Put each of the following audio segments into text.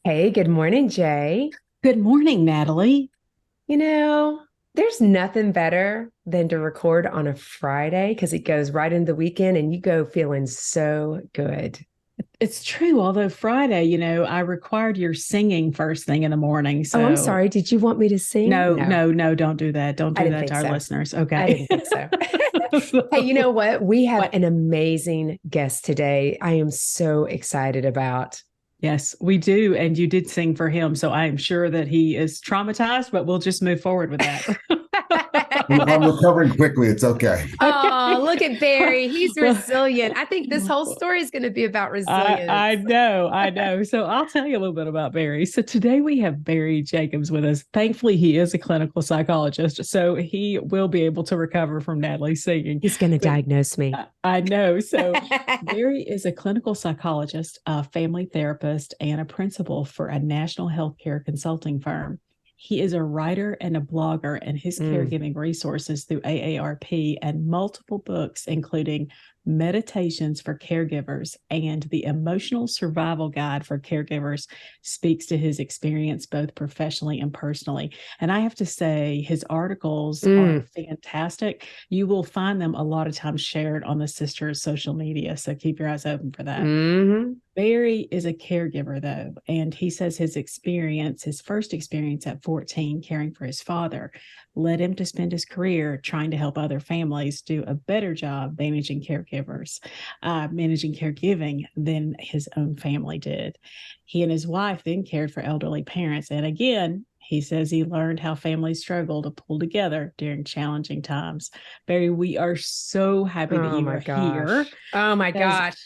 Hey, good morning, Jay. Good morning, Natalie. You know, there's nothing better than to record on a Friday because it goes right into the weekend and you go feeling so good. It's true, although Friday, I required your singing first thing in the morning. Oh, I'm So sorry. Did you want me to sing? no, No, no, no, don't do that. Don't I do didn't that think to our so. listeners. I Okay. didn't think so. Hey, you know what? We have What? an amazing guest today. I am so excited about. Yes, we do. And you did sing for him. So I am sure that he is traumatized, but we'll just move forward with that. I'm recovering quickly. It's okay. Oh, Okay. look at Barry. He's Well, resilient. I think this whole story is going to be about I resilience. know, I know. So I'll tell you a little bit about Barry. So today we have Barry Jacobs with us. Thankfully, he is a clinical psychologist, so he will be able to recover from Natalie's singing. He's going to But diagnose me. I know. So Barry is a clinical psychologist, a family therapist, and a principal for a national healthcare consulting firm. He is a writer and a blogger, and his Mm. caregiving resources through AARP and multiple books, including Meditations for Caregivers and the Emotional Survival Guide for Caregivers, speaks to his experience both professionally and personally. And I have to say, his articles are Mm. fantastic. You will find them a lot of times shared on the sisters' social media. So keep your eyes open for that. Hmm. Barry is a caregiver, though, and he says his first experience at 14, caring for his father, led him to spend his career trying to help other families do a better job managing caregiving than his own family did. He and his wife then cared for elderly parents. And again, he says he learned how families struggle to pull together during challenging times. Barry, we are so happy that Oh you my are here gosh. Oh my because gosh.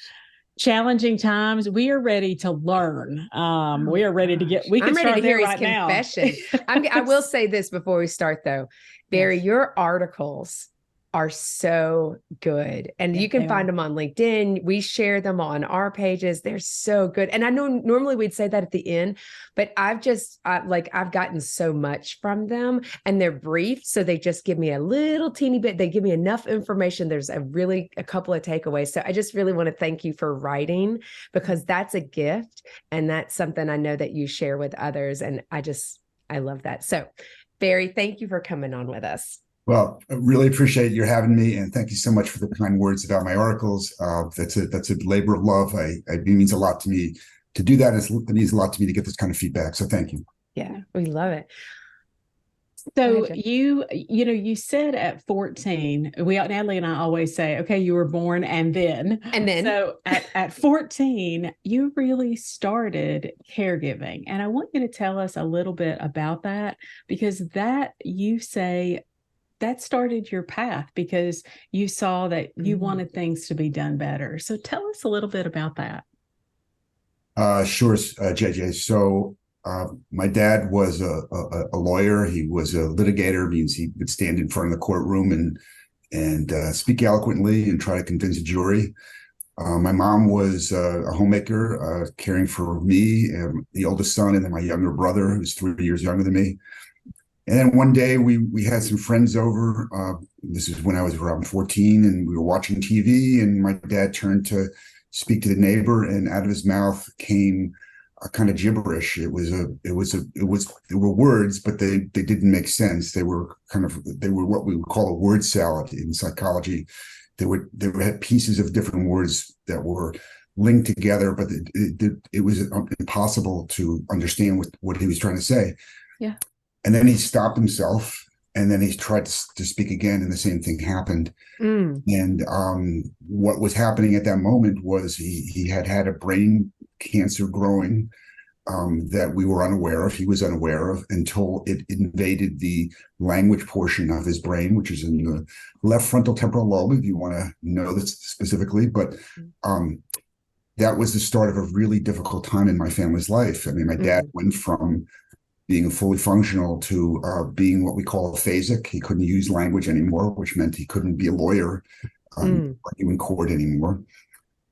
challenging times, we are ready to learn. Oh We my are ready to get, gosh. we I'm can ready to start hear there his right now. confession. I will say this before we start though. Barry, Yes. your articles are so good. And Yeah, you can they find are. them on LinkedIn. We share them on our pages. They're so good. And I know normally we'd say that at the end, but I've gotten so much from them and they're brief. So they just give me a little teeny bit. They give me enough information. There's a couple of takeaways. So I just really want to thank you for writing because that's a gift. And that's something I know that you share with others. And I love that. So, Barry, thank you for coming on with us. Well, I really appreciate you having me, and thank you so much for the kind words about my articles. That's a labor of love. It means a lot to me to do that. It means a lot to me to get this kind of feedback. So thank you. Yeah, we love it. Go ahead, So Jen. you said at 14, Natalie and I always say, okay, you were born and then. And then, So at 14, you really started caregiving. And I want you to tell us a little bit about that because that you say that started your path because you saw that you mm, wanted things to be done better. So tell us a little bit about that. Sure, JJ. So my dad was a lawyer. He was a litigator, means he would stand in front of the courtroom and speak eloquently and try to convince a jury. My mom was a homemaker, caring for me, and the oldest son, and then my younger brother, who's 3 years younger than me. And then one day we had some friends over. This is when I was around 14, and we were watching TV. And my dad turned to speak to the neighbor, and out of his mouth came a kind of gibberish. There were words, but they didn't make sense. They were what we would call a word salad in psychology. They had pieces of different words that were linked together, but it was impossible to understand what he was trying to say. Yeah. And then he stopped himself, and then he tried to speak again, and the same thing happened. mm, And what was happening at that moment was he had had a brain cancer growing that we were unaware of. He was unaware of until it invaded the language portion of his brain, which is in the left frontal temporal lobe, if you want to know this specifically. But um, that was the start of a really difficult time in my family's life. I mean, my dad mm, went from being fully functional to being what we call aphasic. He couldn't use language anymore, which meant he couldn't be a lawyer, mm, argue in court anymore.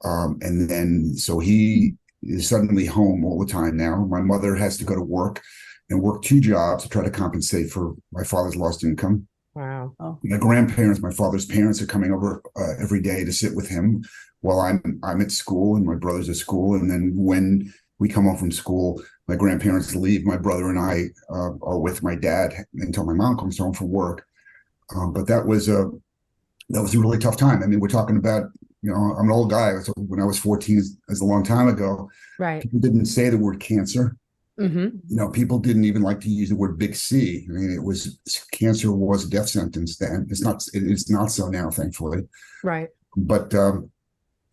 And then so he is suddenly home all the time now. My mother has to go to work and work two jobs to try to compensate for my father's lost income. wow. Oh, My grandparents, my father's parents, are coming over every day to sit with him while I'm at school and my brother's at school. And then when we come home from school, my grandparents leave, my brother and I are with my dad until my mom comes home from work. But that was a really tough time. I mean, we're talking about, I'm an old guy. So when I was 14 is a long time ago. Right. People didn't say the word cancer. Mm-hmm. People didn't even like to use the word big C. I mean, cancer was a death sentence then. It's not so now, thankfully. Right. But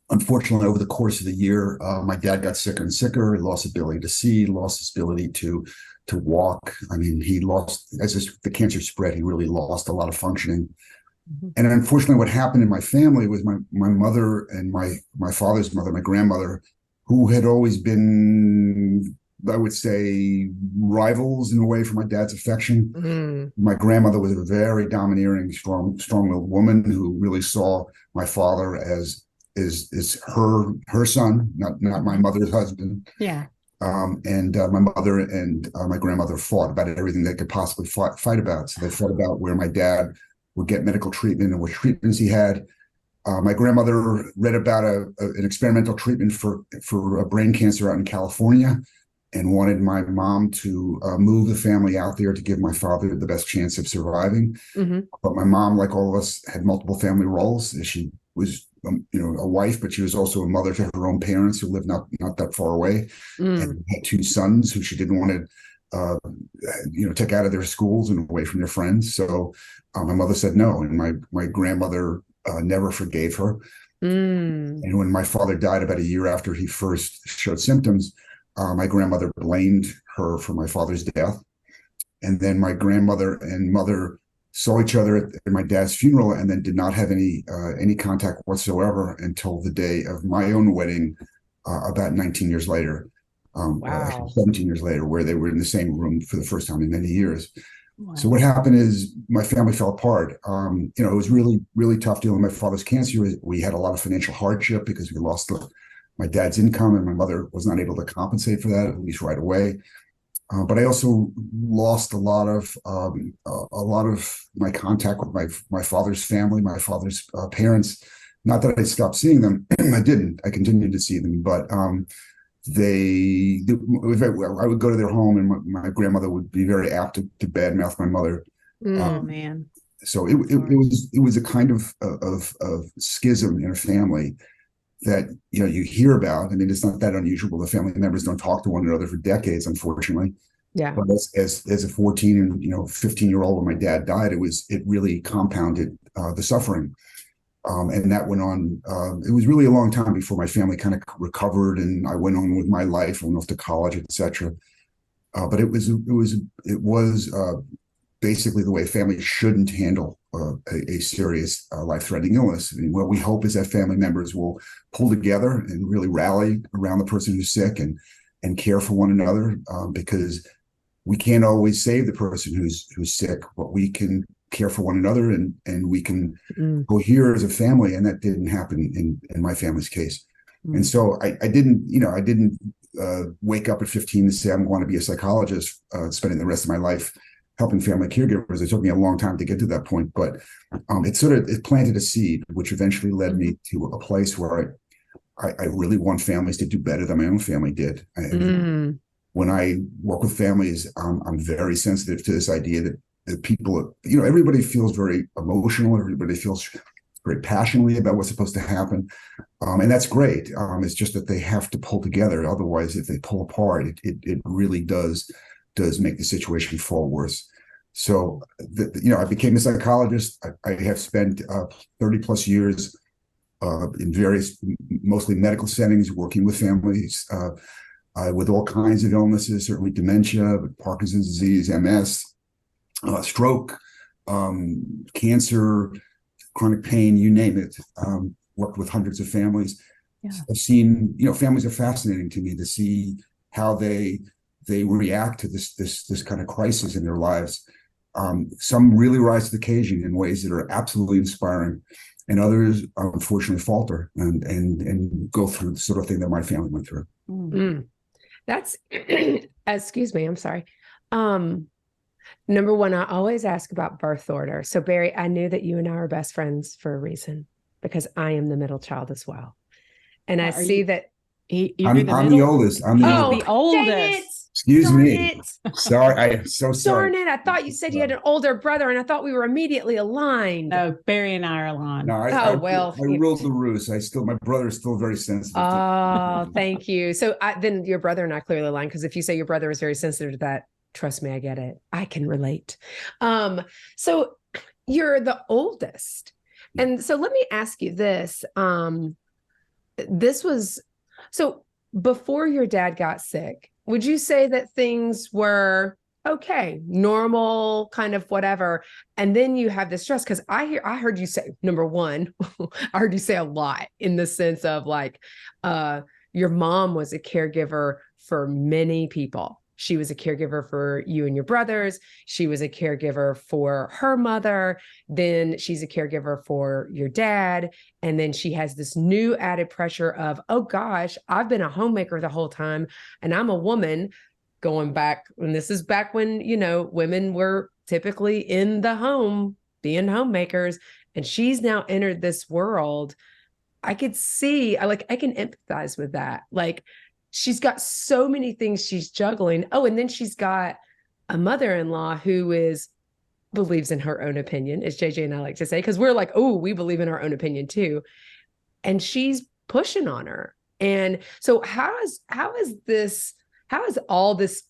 unfortunately, over the course of the year, my dad got sicker and sicker. He lost ability to see, lost his ability to walk. I mean, he lost, as the cancer spread, he really lost a lot of functioning. Mm-hmm. And unfortunately, what happened in my family was my mother and my father's mother, my grandmother, who had always been, I would say, rivals in a way for my dad's affection. Mm. My grandmother was a very domineering, strong-willed woman who really saw my father as her son, not my mother's husband. Yeah. And my mother and my grandmother fought about everything they could possibly fight about. So they fought about where my dad would get medical treatment and what treatments he had. My grandmother read about an experimental treatment for brain cancer out in California and wanted my mom to move the family out there to give my father the best chance of surviving. Mm-hmm. But my mom, like all of us, had multiple family roles. She was, a wife, but she was also a mother to her own parents who lived not that far away, and had two sons who she didn't want to, take out of their schools and away from their friends. So my mother said no, and my grandmother never forgave her. And when my father died about a year after he first showed symptoms, my grandmother blamed her for my father's death. And then my grandmother and mother saw each other at my dad's funeral and then did not have any contact whatsoever until the day of my own wedding, about 19 years later. Wow. 17 years later, where they were in the same room for the first time in many years. Wow. So what happened is my family fell apart. It was really, really tough dealing with my father's cancer. We had a lot of financial hardship because we lost my dad's income, and my mother was not able to compensate for that, at least right away. But I also lost a lot of my contact with my father's family, my father's parents. Not that I stopped seeing them, I didn't. I continued to see them, but I would go to their home, and my grandmother would be very apt to badmouth my mother. Oh man! So it was a kind of schism in a family that you hear about. I mean, it's not that unusual. The family members don't talk to one another for decades, unfortunately. Yeah. But as a 14 and 15-year-old, when my dad died, it really compounded the suffering. And that went on. It was really a long time before my family kind of recovered, and I went on with my life. I went off to college, etc. But it was basically the way families shouldn't handle a serious life-threatening illness. I mean, what we hope is that family members will pull together and really rally around the person who's sick and care for one another, because we can't always save the person who's sick, but we can care for one another and we can go here as a family. And that didn't happen in my family's case. And so I didn't wake up at 15 and say, I'm going to be a psychologist, spending the rest of my life helping family caregivers. It took me a long time to get to that point, but it planted a seed, which eventually led me to a place where I really want families to do better than my own family did. When I work with families, I'm very sensitive to this idea that people, everybody feels very emotional. Everybody feels very passionately about what's supposed to happen. And that's great. It's just that they have to pull together. Otherwise, if they pull apart, it really does make the situation fall worse. So, I became a psychologist. I have spent 30 plus years in various, mostly medical settings, working with families with all kinds of illnesses, certainly dementia, Parkinson's disease, MS, stroke, cancer, chronic pain, you name it. Worked with hundreds of families. Yeah. I've seen, families are fascinating to me to see how they react to this kind of crisis in their lives. Some really rise to the occasion in ways that are absolutely inspiring, and others unfortunately falter and go through the sort of thing that my family went through. That's, excuse me, I'm sorry. Number one, I always ask about birth order. So Barry, I knew that you and I are best friends for a reason, because I am the middle child as well. And I see that You're I'm the the middle. oldest. I'm the He's Oh, oldest. the dang it. oldest. Excuse Darn me. it. Sorry, I am so sorry. Darn it. I thought you said you had an older brother and I thought we were immediately aligned. No, Barry and I are aligned. No, Oh, well. I ruled the roost. My brother is still very sensitive. Oh, thank you. So then your brother and I clearly aligned, because if you say your brother is very sensitive to that, trust me, I get it. I can relate. So you're the oldest. And so let me ask you this. This was, so before your dad got sick, would you say that things were okay, normal, kind of whatever? And then you have this stress, because I heard you say, number one, I heard you say a lot in the sense of like, your mom was a caregiver for many people. She was a caregiver for you and your brothers. She was a caregiver for her mother. Then she's a caregiver for your dad. And then she has this new added pressure of, oh gosh, I've been a homemaker the whole time and I'm a woman, going back. And this is back when, women were typically in the home being homemakers. And she's now entered this world. I could see, I can empathize with that. Like, she's got so many things she's juggling. Oh, and then she's got a mother-in-law who believes in her own opinion, as JJ and I like to say, because we're like, oh, we believe in our own opinion too. And she's pushing on her. And so how is all this,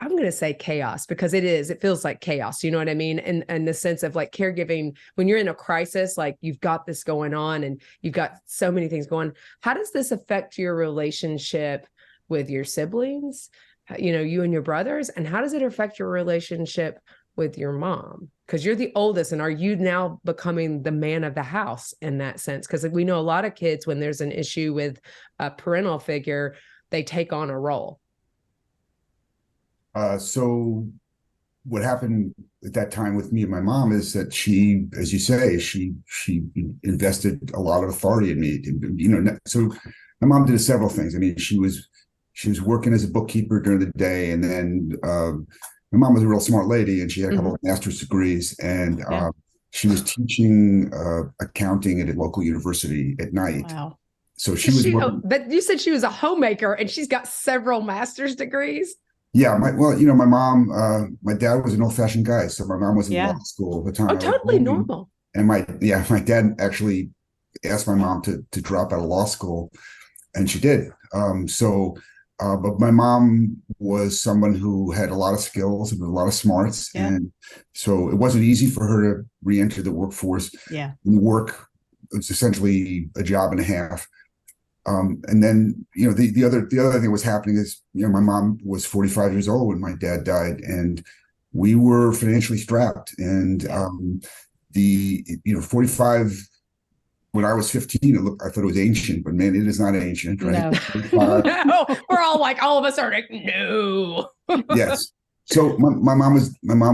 I'm going to say chaos, because it feels like chaos. You know what I mean? And the sense of like caregiving, when you're in a crisis, like you've got this going on and you've got so many things going. How does this affect your relationship with your siblings, you and your brothers? And how does it affect your relationship with your mom? Because you're the oldest, and are you now becoming the man of the house in that sense? Because we know a lot of kids, when there's an issue with a parental figure, they take on a role. So what happened at that time with me and my mom is that she, as you say, she invested a lot of authority in me. So my mom did several things. I mean, she was working as a bookkeeper during the day, and then my mom was a real smart lady, and she had a couple of master's degrees, and she was teaching accounting at a local university at night. Wow. So she was working. But you said she was a homemaker, and she's got several master's degrees. Yeah, my mom, my dad was an old-fashioned guy, so my mom was in law school at the time. Oh, totally normal. And my dad actually asked my mom to drop out of law school, and she did. But my mom was someone who had a lot of skills and a lot of smarts, and so it wasn't easy for her to re-enter the workforce. Yeah, and work was essentially a job and a half. And then, the other thing that was happening is, my mom was 45 years old when my dad died, and we were financially strapped. And 45, when I was 15, I thought it was ancient, but man, it is not ancient, right? No, no, we're all of us are like, no. Yes. So my mom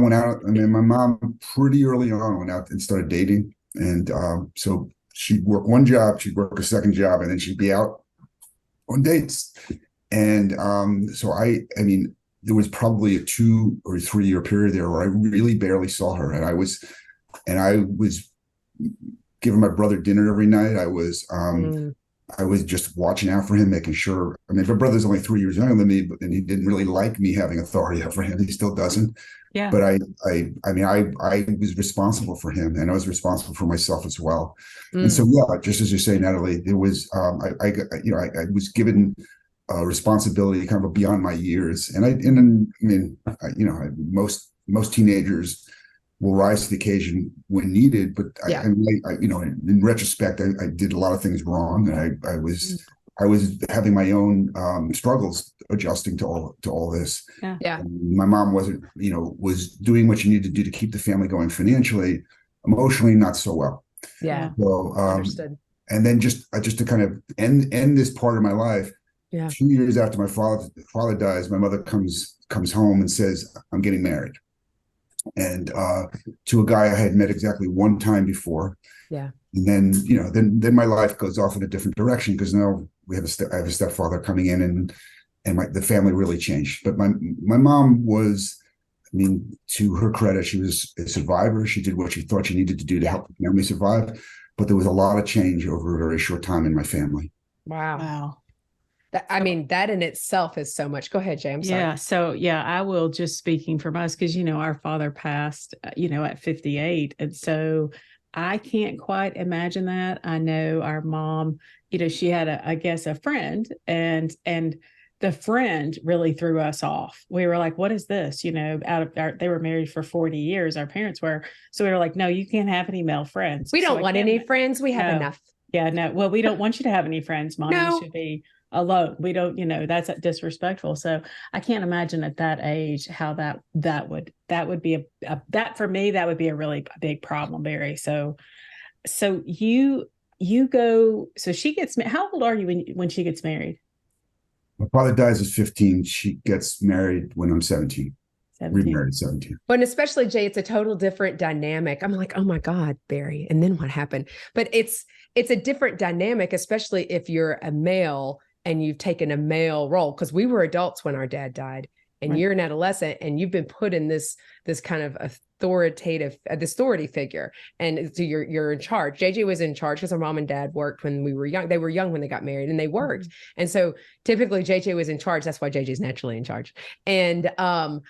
went out. I mean, my mom pretty early on went out and started dating, and so she'd work one job, she'd work a second job, and then she'd be out on dates. And so I mean, there was probably a 2 or 3 year period there where I really barely saw her, and I was giving my brother dinner every night. I was just watching out for him, making sure. I mean, my brother's only 3 years younger than me, and he didn't really like me having authority over him. He still doesn't. Yeah. But I was responsible for him, and I was responsible for myself as well. And so, just as you say, Natalie, there was, I was given responsibility kind of beyond my years. Most teenagers will rise to the occasion when needed, but in retrospect, I did a lot of things wrong. I was having my own struggles adjusting to all this. Yeah. My mom was doing what she needed to do to keep the family going financially, emotionally not so well. Yeah. So understood. And then just to kind of end this part of my life. Yeah. 2 years after my father dies, my mother comes home and says, "I'm getting married." And to a guy I had met exactly one time before. Yeah. And then then my life goes off in a different direction, because now I have a stepfather coming in, and the family really changed. But my mom was, I mean, to her credit, she was a survivor. She did what she thought she needed to do to help the family survive. But there was a lot of change over a very short time in my family. Wow. I mean, that in itself is so much. Go ahead, Jay. I'm sorry. Yeah. So, yeah, I will just speaking from us because, our father passed, at 58. And so I can't quite imagine that. I know our mom, she had I guess a friend and the friend really threw us off. We were like, what is this? They were married for 40 years. Our parents were. So we were like, no, you can't have any male friends. We don't So want any friends. We have enough. Yeah, no. Well, we don't want you to have any friends, Mom. No. You should be alone. We don't, that's disrespectful. So I can't imagine at that age how that would be that for me, that would be a really big problem, Barry. So you go, so she gets, how old are you when she gets married? My father dies at 15. She gets married when I'm 17. 17. Remarried 17. But especially Jay, it's a total different dynamic. I'm like, oh my God, Barry. And then what happened? But it's a different dynamic, especially if you're a male and you've taken a male role. Because we were adults when our dad died, and right. You're an adolescent, and you've been put in this kind of authority figure, and so you're in charge. JJ was in charge because our mom and dad worked when we were young. They were young when they got married, and they worked. Mm-hmm. And so typically JJ was in charge. That's why JJ's naturally in charge. And I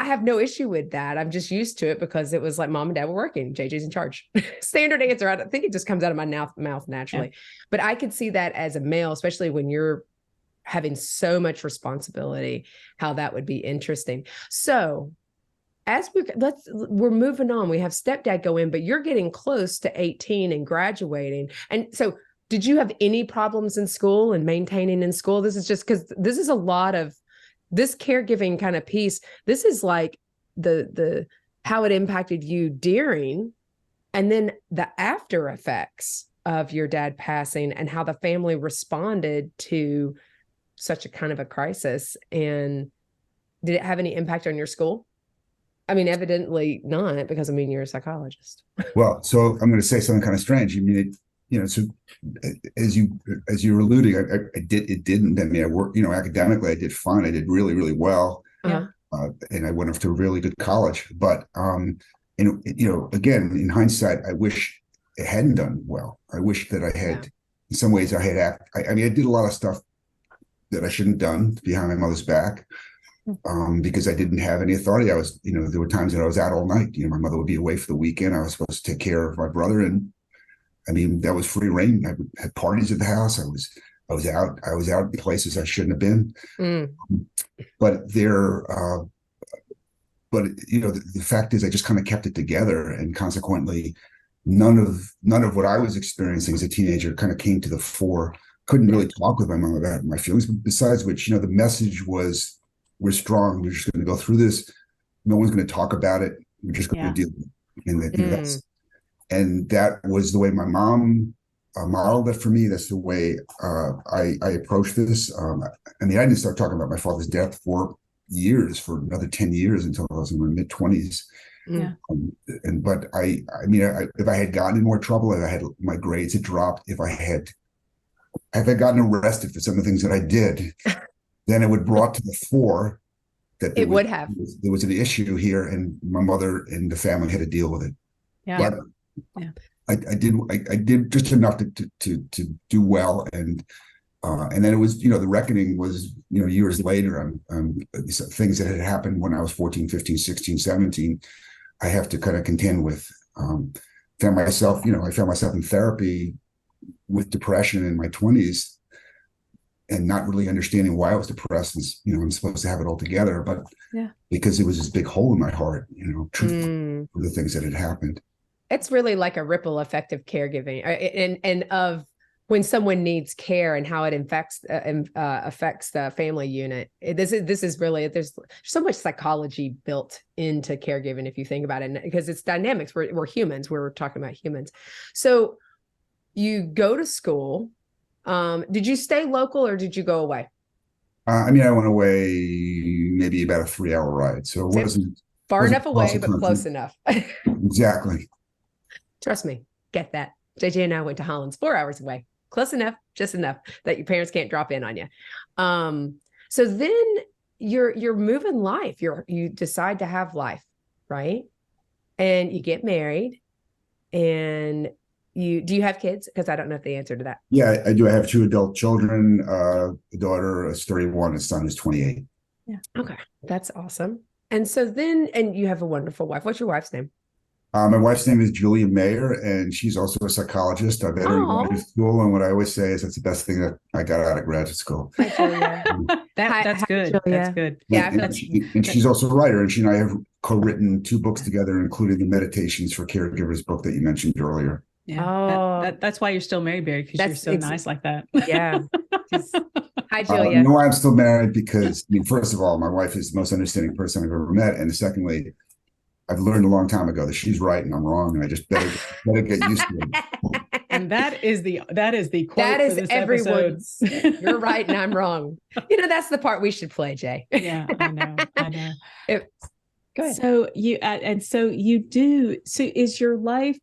have no issue with that. I'm just used to it because it was like mom and dad were working. JJ's in charge. Standard answer. I think it just comes out of my mouth naturally. Yeah. But I could see that as a male, especially when you're having so much responsibility, how that would be interesting. So as we're moving on, we have stepdad go in, but you're getting close to 18 and graduating. And so did you have any problems in school and maintaining in school? This is just because this is a lot of this caregiving kind of piece. This is like the how it impacted you during, and then the after effects of your dad passing and how the family responded to such a kind of a crisis. And did it have any impact on your school? I mean, evidently not, because you're a psychologist. Well, so I'm going to say something kind of strange. I mean, so as you're alluding, it didn't. I worked, academically, I did fine. I did really, really well. Uh-huh. And I went off to a really good college. But, again, in hindsight, I wish it hadn't done well. I wish that I had, in some ways, I did a lot of stuff that I shouldn't have done behind my mother's back. Because I didn't have any authority. I was, there were times that I was out all night. My mother would be away for the weekend. I was supposed to take care of my brother, and that was free reign. I had parties at the house. I was out in places I shouldn't have been. But the fact is, I just kind of kept it together, and consequently, none of what I was experiencing as a teenager kind of came to the fore. Couldn't really talk with my mom about my feelings. Besides which, the message was, we're strong. We're just going to go through this. No one's going to talk about it. We're just going to deal with it. And that was the way my mom modeled it for me. That's the way I approached this. I didn't start talking about my father's death for another 10 years until I was in my mid-20s. Yeah. But if I had gotten in more trouble, if I had my grades had dropped, if I had gotten arrested for some of the things that I did, then it would brought to the fore that there was an issue here, and my mother and the family had to deal with it. Yeah. But I did just enough to do well, and then it was, the reckoning was, years later on things that had happened when I was 14, 15, 16, 17. I have to kind of contend with. I found myself in therapy with depression in my 20s. And not really understanding why I was depressed, is, I'm supposed to have it all together, but because it was this big hole in my heart, truthfully, for the things that had happened. It's really like a ripple effect of caregiving, and of when someone needs care and how it affects the family unit. This is really, there's so much psychology built into caregiving if you think about it, because it's dynamics. We're humans. We're talking about humans. So you go to school. Did you stay local or did you go away? I went away maybe about a 3-hour ride. So it wasn't far enough away, but close enough. Exactly. Trust me, get that. JJ and I went to Holland's 4 hours away. Close enough, just enough that your parents can't drop in on you. So then you're moving life. You decide to have life, right? And you get married, and do you have kids? Because I don't know if the answer to that. Yeah, I do. I have 2 adult children, a daughter is 31, a son is 28. Yeah. Okay. That's awesome. And so then, and you have a wonderful wife. What's your wife's name? My wife's name is Julia Mayer, and she's also a psychologist. I've met her in graduate school, and what I always say is that's the best thing that I got out of graduate school. Hi, Julia. That's Hi, good. Julia. That's good. Yeah, and she's also a writer, and she and I have co-written 2 books together, including the Meditations for Caregivers book that you mentioned earlier. Yeah. Oh. That's why you're still married, Barry, because you're so nice like that. Yeah. Hi, Julia. You know why I'm still married? Because, I mean, first of all, my wife is the most understanding person I've ever met, and secondly, I've learned a long time ago that she's right and I'm wrong, and I just better get used to it. And that is the quote That is for this everyone's. episode. You're right and I'm wrong. That's the part we should play, Jay. Yeah, I know. Go ahead. So is your life,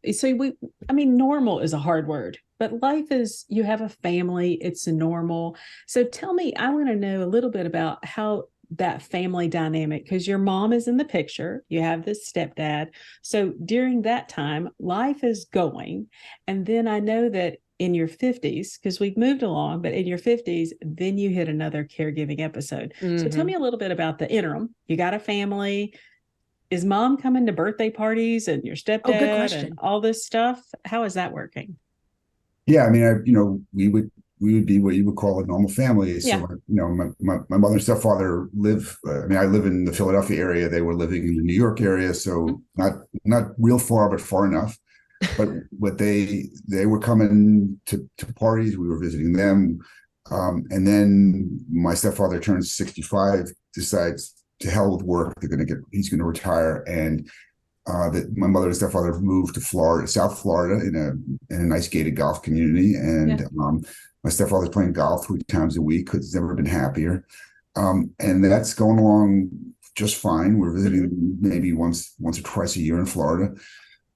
normal is a hard word, but life is, you have a family, it's normal. So tell me, I want to know a little bit about how that family dynamic, because your mom is in the picture, you have this stepdad. So during that time, life is going. And then I know that in your 50s, because we've moved along, but in your 50s, then you hit another caregiving episode. Mm-hmm. So tell me a little bit about the interim. You got a family. Is mom coming to birthday parties and your stepdad and all this stuff? How is that working? Yeah, I mean, we would be what you would call a normal family. So, yeah. My mother and stepfather live. I live in the Philadelphia area. They were living in the New York area, so not real far, but far enough. But they were coming to parties. We were visiting them, and then my stepfather turns 65, decides to hell with work. He's going to retire, and that my mother and stepfather moved to Florida, South Florida, in a nice gated golf community, and my stepfather's playing golf 3 times a week because he's never been happier, and that's going along just fine. We're visiting maybe once or twice a year in Florida,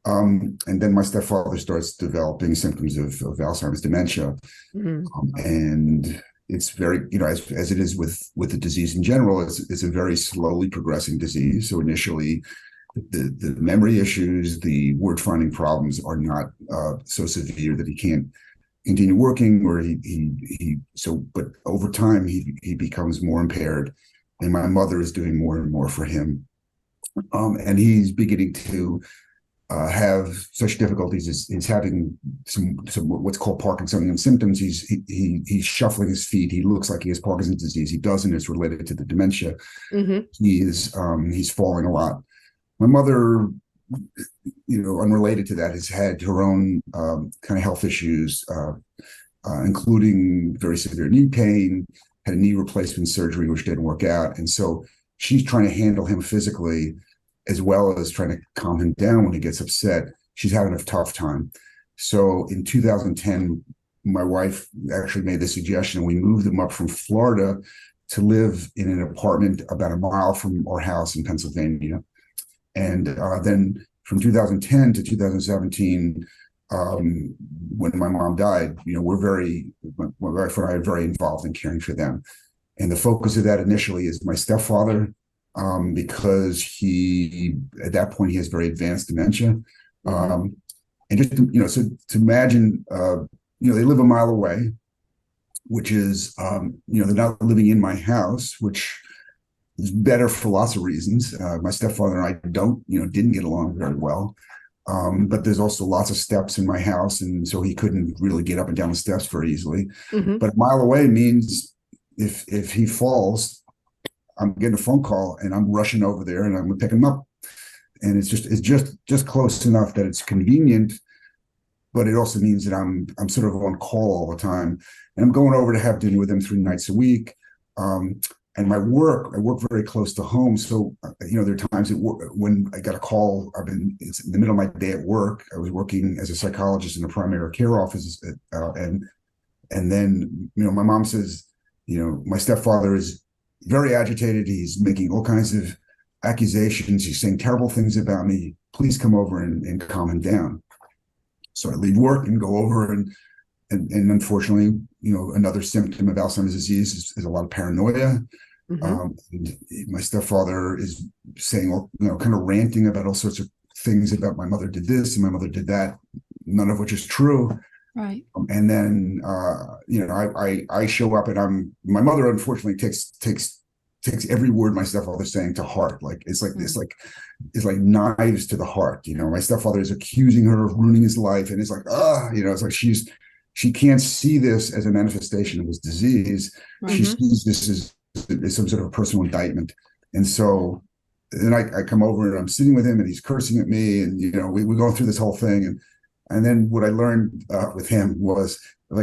and then my stepfather starts developing symptoms of Alzheimer's dementia, and it's very, as it is with the disease in general, it's a very slowly progressing disease. So initially, the memory issues, the word finding problems are not so severe that he can't continue working, or but over time he becomes more impaired, and my mother is doing more and more for him, and he's beginning to have such difficulties as having some what's called Parkinsonian symptoms. He's shuffling his feet. He looks like he has Parkinson's disease. He doesn't. It's related to the dementia. He's falling a lot. My mother, unrelated to that, has had her own kind of health issues, including very severe knee pain, had a knee replacement surgery, which didn't work out. And so she's trying to handle him physically, as well as trying to calm him down when he gets upset. She's having a tough time. So in 2010, my wife actually made the suggestion. We moved him up from Florida to live in an apartment about a mile from our house in Pennsylvania. And then from 2010 to 2017, when my mom died, my wife and I are very involved in caring for them. And the focus of that initially is my stepfather, because at that point, he has very advanced dementia. And just, so to imagine, they live a mile away, which is, they're not living in my house, which is better for lots of reasons. My stepfather and I didn't get along very well. But there's also lots of steps in my house, and so he couldn't really get up and down the steps very easily. But a mile away means if he falls, I'm getting a phone call and I'm rushing over there and I'm gonna pick him up. And it's just close enough that it's convenient, but it also means that I'm sort of on call all the time. And I'm going over to have dinner with him 3 nights a week. And I work very close to home. So, there are times when I got a call, it's in the middle of my day at work. I was working as a psychologist in a primary care office. And then, my mom says, my stepfather is very agitated. He's making all kinds of accusations. He's saying terrible things about me. Please come over and calm him down. So I leave work and go over, and unfortunately, another symptom of Alzheimer's disease is a lot of paranoia. And my stepfather is saying, kind of ranting about all sorts of things about my mother did this and my mother did that. none of which is true. Right. And then, I show up and my mother unfortunately takes every word my stepfather's saying to heart. Like, it's like knives to the heart. My stepfather is accusing her of ruining his life. And it's like, it's like she can't see this as a manifestation of his disease. She sees this as some sort of personal indictment. And so then I come over and I'm sitting with him and he's cursing at me, and we go through this whole thing, and then what I learned with him was, if I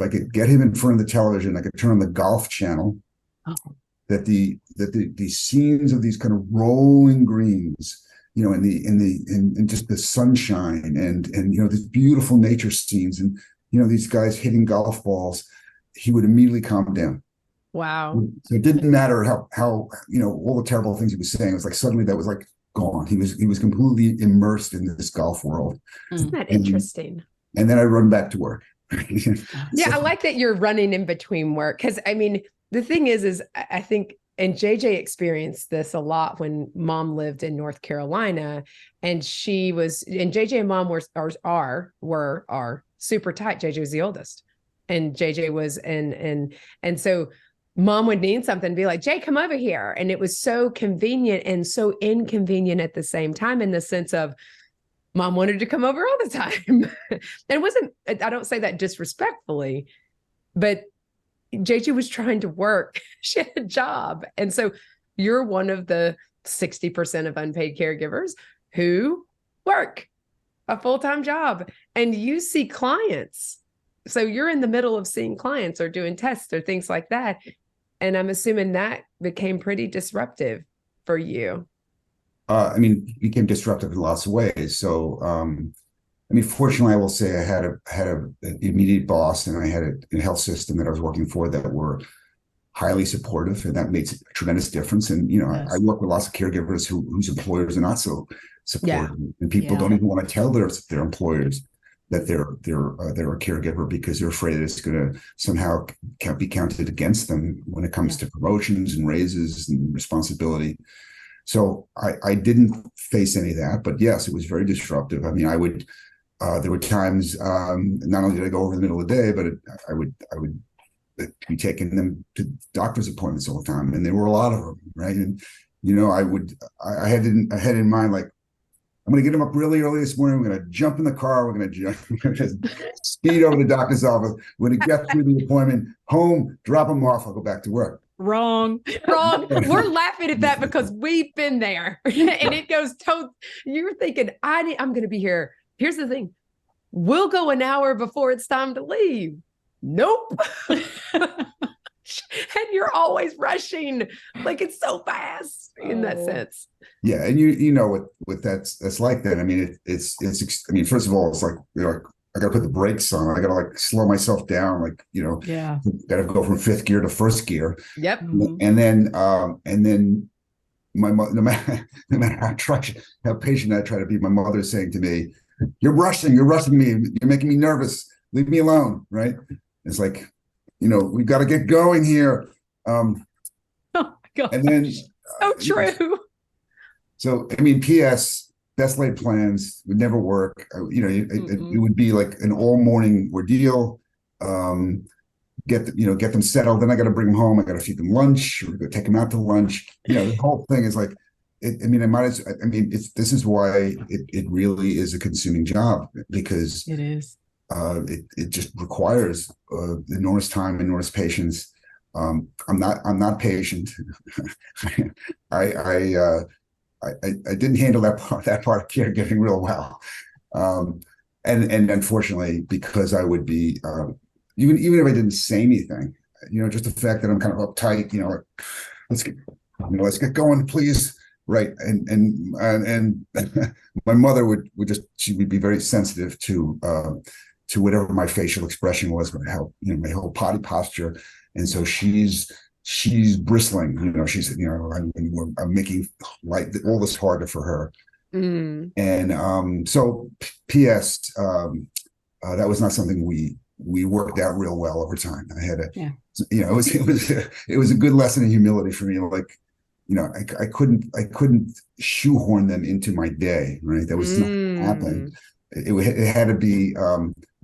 could get him in front of the television, I could turn on the golf channel. That the scenes of these kind of rolling greens, in just the sunshine and these beautiful nature scenes, and these guys hitting golf balls, he would immediately calm down. Wow. So it didn't matter how all the terrible things he was saying. It was like suddenly that was like gone. He was completely immersed in this golf world. Isn't that interesting? And then I run back to work. Yeah, I like that you're running in between work, because I mean, the thing is I think, and JJ experienced this a lot when mom lived in North Carolina, and JJ and mom are super tight. JJ was the oldest, and JJ was, and so mom would need something and be like, Jay, come over here. And it was so convenient and so inconvenient at the same time, in the sense of mom wanted to come over all the time. And it wasn't, I don't say that disrespectfully, but JJ was trying to work. She had a job. And so you're one of the 60% of unpaid caregivers who work a full-time job, and you see clients. So you're in the middle of seeing clients or doing tests or things like that. And I'm assuming that became pretty disruptive for you. It became disruptive in lots of ways. So, fortunately, I will say I had an immediate boss, and I had a health system that I was working for that were highly supportive, and that makes a tremendous difference. And yes. I work with lots of caregivers whose employers are not so supportive, and people don't even want to tell their employers that they're a caregiver, because they're afraid that it's going to somehow be counted against them when it comes to promotions and raises and responsibility. So I didn't face any of that, but yes, it was very disruptive. I mean, there were times, not only did I go over in the middle of the day, but I would be taking them to doctor's appointments all the time, and there were a lot of them, right? And I had in mind, like, I'm going to get him up really early this morning. We're going to jump in the car. We're going to speed over to the doctor's office. We're going to get through the appointment, home, drop him off. I'll go back to work. Wrong. We're laughing at that because we've been there, and it goes you're thinking, I'm going to be here. Here's the thing. We'll go an hour before it's time to leave. Nope. And you're always rushing. Like, it's so fast in that sense. Yeah. And what that's like that. I mean, it's first of all, it's like, I got to put the brakes on. I got to like slow myself down. Like, got to go from fifth gear to first gear. Yep. And then my mother, no matter how patient I try to be, my mother's saying to me, you're rushing me. You're making me nervous. Leave me alone. Right. It's like, we've got to get going here. Oh my God. And then so true. So, PS, best laid plans would never work. It would be like an all morning ordeal. Get them settled. Then I got to bring them home. I got to feed them lunch, or take them out to lunch. The whole thing is like, this is why it really is a consuming job, because it is. It just requires enormous time, enormous patience. I'm not patient. I didn't handle that part of caregiving real well, and unfortunately, because I would be even if I didn't say anything, just the fact that I'm kind of uptight, let's get going, please. Right. And my mother would be very sensitive to whatever my facial expression was, my whole body posture. And so she's bristling, I'm making all this harder for her. And so P.S. That was not something we worked out real well over time. I had it was a good lesson in humility for me. Like, I couldn't shoehorn them into my day, right? That was not happening. it had to be,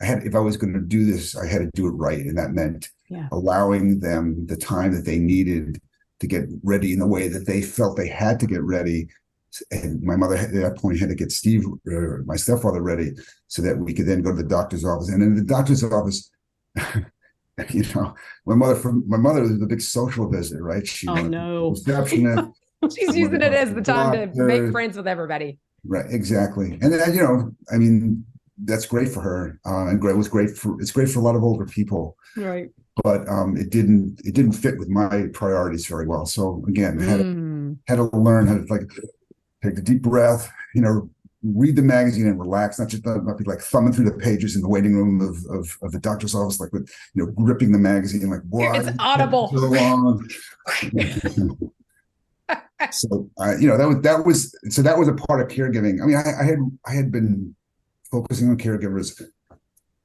if I was going to do this, I had to do it right. And that meant allowing them the time that they needed to get ready in the way that they felt they had to get ready. And my mother at that point had to get Steve, my stepfather, ready so that we could then go to the doctor's office. And in the doctor's office, my mother was a big social visitor, right? She receptionist. She's using it as the time to make friends with everybody. Right, exactly. And then, I mean, that's great for her, and it's great for a lot of older people. Right. But it didn't fit with my priorities very well. So again, had to learn how to take a deep breath, read the magazine and relax, not be like thumbing through the pages in the waiting room of the doctor's office, like with gripping the magazine, like what? It's audible. So long. So that was a part of caregiving. I mean, I had been focusing on caregivers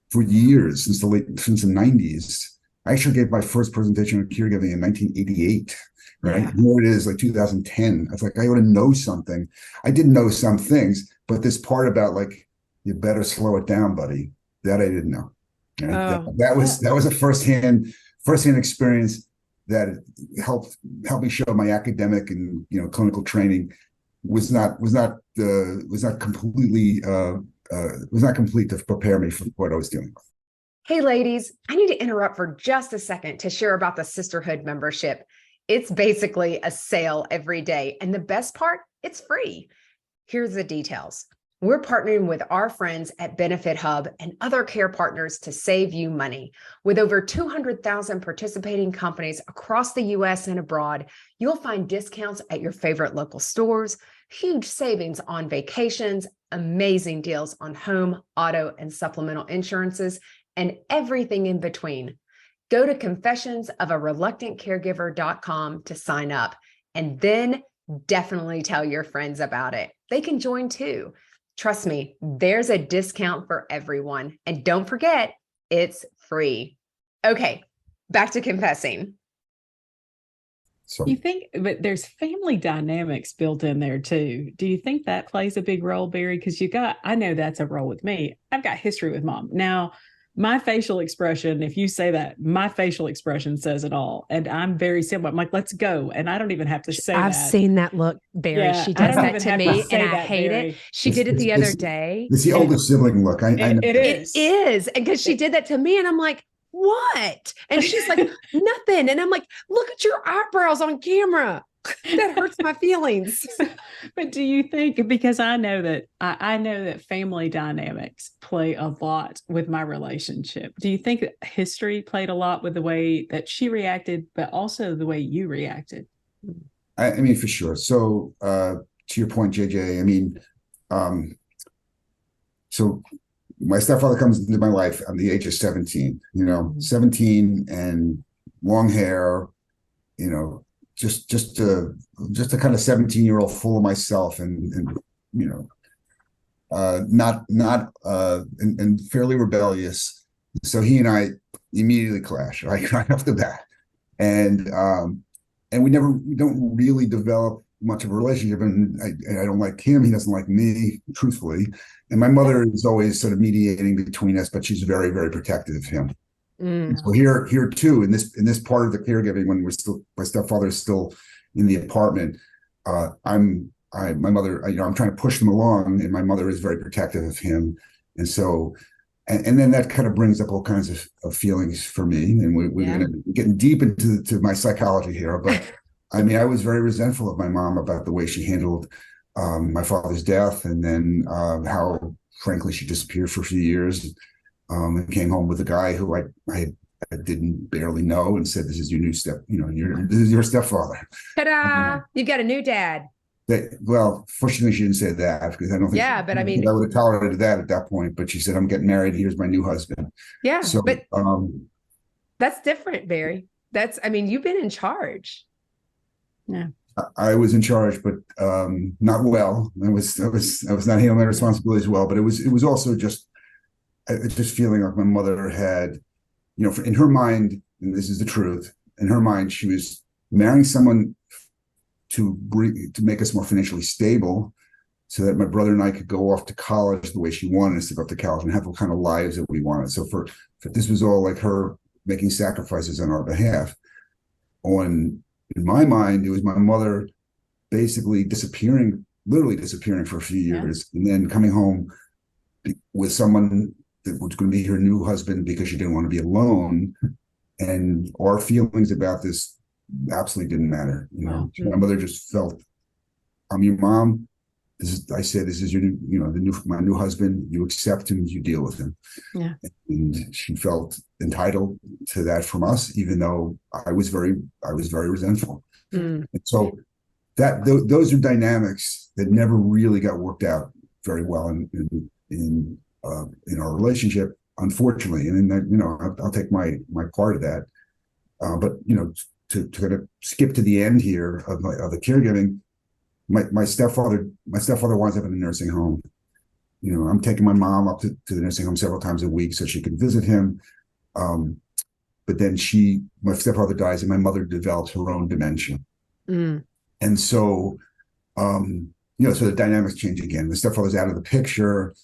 for years since the 90s. I actually gave my first presentation on caregiving in 1988. Right. Yeah. Here it is, like 2010. I was like, I ought to know something. I did know some things, but this part about you better slow it down, buddy, that I didn't know. That was a firsthand experience that helped me show my academic and clinical training was not complete to prepare me for what I was dealing with. Hey, ladies, I need to interrupt for just a second to share about the Sisterhood membership. It's basically a sale every day. And the best part, it's free. Here's the details. We're partnering with our friends at Benefit Hub and other care partners to save you money. With over 200,000 participating companies across the US and abroad, you'll find discounts at your favorite local stores, huge savings on vacations, amazing deals on home, auto, and supplemental insurances, and everything in between. Go to confessionsofareluctantcaregiver.com to sign up, and then definitely tell your friends about it. They can join too. Trust me, there's a discount for everyone. And don't forget, it's free. Okay, back to confessing. So you think, but there's family dynamics built in there too. Do you think that plays a big role, Barry? Because I know that's a role with me. I've got history with mom. Now, my facial expression, if you say that, my facial expression says it all. And I'm very simple. I'm like, let's go. And I don't even have to say I've seen that look, Barry. Yeah, she does that to me and I hate it. She did it the other day. It's the older sibling look. I know. It is. And because she did that to me and I'm like, what? And she's like, nothing. And I'm like, look at your eyebrows on camera. That hurts my feelings. But do you think, because I know that family dynamics play a lot with my relationship. Do you think that history played a lot with the way that she reacted, but also the way you reacted? I mean, for sure. So to your point, JJ, I mean, so my stepfather comes into my life at the age of 17, 17 and long hair, just a kind of 17-year-old full of myself and fairly rebellious. So he and I immediately clash right off the bat, and we don't really develop much of a relationship, and I don't like him, he doesn't like me, truthfully. And my mother is always sort of mediating between us, but she's very, very protective of him. So here too, in this part of the caregiving, when my stepfather is still in the apartment, my mother, I'm trying to push them along, and my mother is very protective of him, and so, and then that kind of brings up all kinds of feelings for me, and we're getting deep into my psychology here, but I mean, I was very resentful of my mom about the way she handled my father's death, and then how, frankly, she disappeared for a few years. And came home with a guy who I didn't barely know, and said, "This is your new this is your stepfather." Ta-da! You've got a new dad. Well, fortunately, she didn't say that, because I don't think. Yeah, but I mean, I would have tolerated that at that point. But she said, "I'm getting married. Here's my new husband." Yeah, so, but that's different, Barry. You've been in charge. Yeah, I was in charge, but not well. I was not handling my responsibilities well. But it was also just feeling like my mother had, in her mind, and this is the truth, in her mind, she was marrying someone to make us more financially stable, so that my brother and I could go off to college the way she wanted us to go off to college and have the kind of lives that we wanted. So for this was all like her making sacrifices on our behalf. In my mind, it was my mother basically literally disappearing for a few years, and then coming home with someone that was going to be her new husband because she didn't want to be alone. And our feelings about this absolutely didn't matter. My mother just felt, I'm your mom. I said, this is your my new husband. You accept him, you deal with him. Yeah. And she felt entitled to that from us, even though I was very resentful. And so those are dynamics that never really got worked out very well in our relationship, unfortunately. And then I'll take my part of that. But to kind of skip to the end here of the caregiving, my stepfather winds up in a nursing home. I'm taking my mom up to the nursing home several times a week so she can visit him. But then my stepfather dies, and my mother develops her own dementia. And so, so the dynamics change again. The stepfather's out of the picture,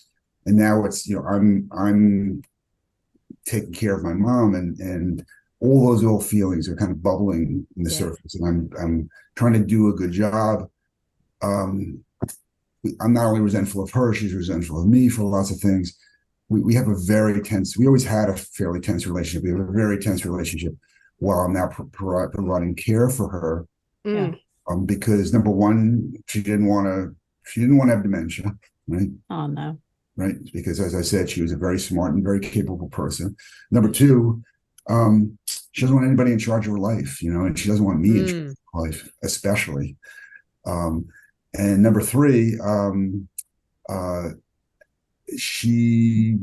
and now it's, I'm taking care of my mom, and all those old feelings are kind of bubbling in the surface, and I'm trying to do a good job. I'm not only resentful of her, she's resentful of me for lots of things. We have we always had a fairly tense relationship. We have a very tense relationship while I'm now providing care for her. Because number one, she didn't want to have dementia, right? Oh no. Right. Because as I said, she was a very smart and very capable person. Number two, she doesn't want anybody in charge of her life, and she doesn't want me in charge of her life, especially. And number three, she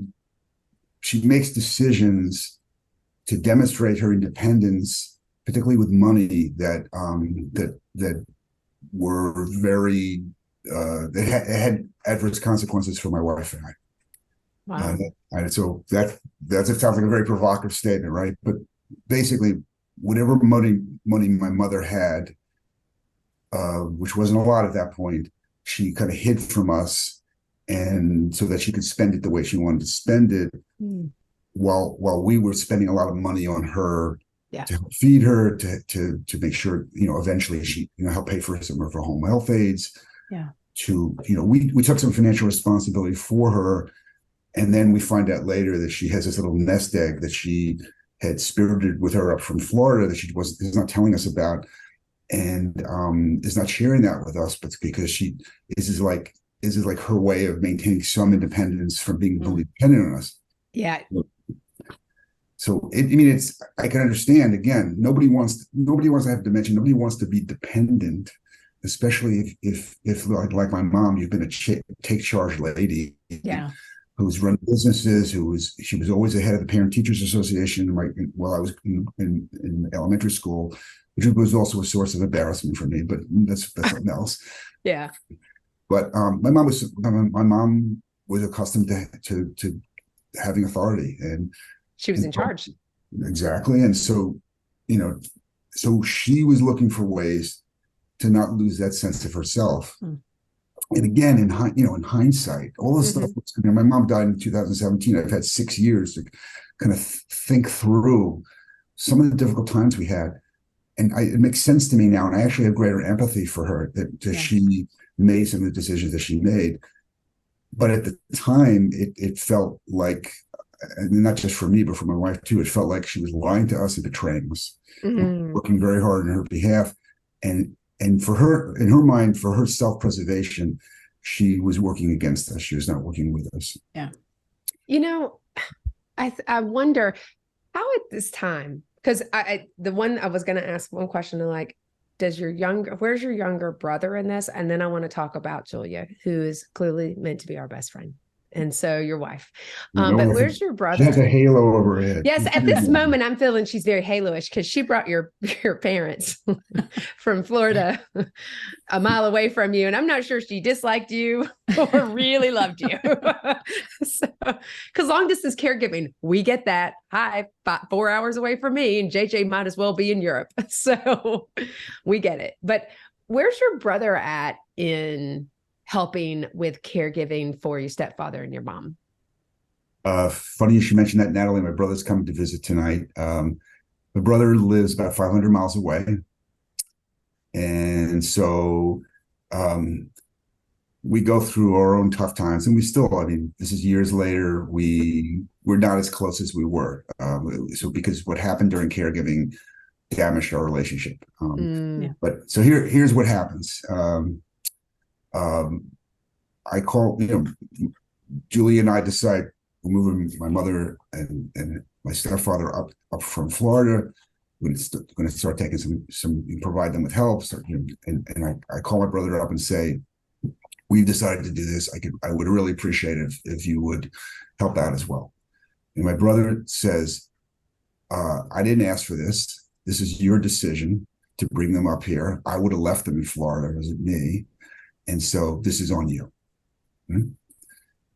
makes decisions to demonstrate her independence, particularly with money, that were very that had adverse consequences for my wife and I. Wow. And so that sounds like a very provocative statement, right? But basically, whatever money my mother had, which wasn't a lot at that point, she kind of hid from us, and so that she could spend it the way she wanted to spend it, while we were spending a lot of money on her to help feed her, to make sure, eventually she, help pay for some of her home health aides. Yeah. We took some financial responsibility for her. And then we find out later that she has this little nest egg that she had spirited with her up from Florida that is not telling us about, and is not sharing that with us, but because this is like her way of maintaining some independence from being fully dependent on us. Yeah. So I can understand, again, nobody wants to have dementia. Nobody wants to be dependent, especially if like my mom, you've been a take charge lady. Yeah. Who's run businesses, she was always the head of the Parent Teachers Association while I was in elementary school, which was also a source of embarrassment for me, but that's something else. Yeah. But my mom was accustomed to having authority, and she was in charge. Exactly. And so, so she was looking for ways to not lose that sense of herself. And again, in hindsight, all this stuff. My mom died in 2017. I've had 6 years to kind of think through some of the difficult times we had, and it makes sense to me now. And I actually have greater empathy for her that she made some of the decisions that she made. But at the time, it felt like, and not just for me, but for my wife too, it felt like she was lying to us and betraying us, working very hard on her behalf, and for her, in her mind, for her self-preservation, she was working against us. She was not working with us. Yeah. I wonder how at this time, because I was going to ask one question, like, where's your younger brother in this? And then I want to talk about Julia, who is clearly meant to be our best friend. And so your wife, but where's your brother? She has a halo over her head. Yes, at this moment, I'm feeling she's very halo-ish because she brought your parents from Florida a mile away from you, and I'm not sure she disliked you or really loved you. Because long distance caregiving, we get that. Hi, 4 hours away from me, and JJ might as well be in Europe, so we get it. But where's your brother at in helping with caregiving for your stepfather and your mom? Funny you should mention that, Natalie. My brother's coming to visit tonight. My brother lives about 500 miles away. And so we go through our own tough times, and we still, I mean, this is years later, we're not as close as we were. So because what happened during caregiving damaged our relationship. But so here's what happens. I call, Julie and I decide we're moving my mother and my stepfather up from Florida. We're going to start taking provide them with help. And I call my brother up and say, we've decided to do this. I would really appreciate it if you would help out as well. And my brother says, I didn't ask for this. This is your decision to bring them up here. I would have left them in Florida. It wasn't me. And so this is on you.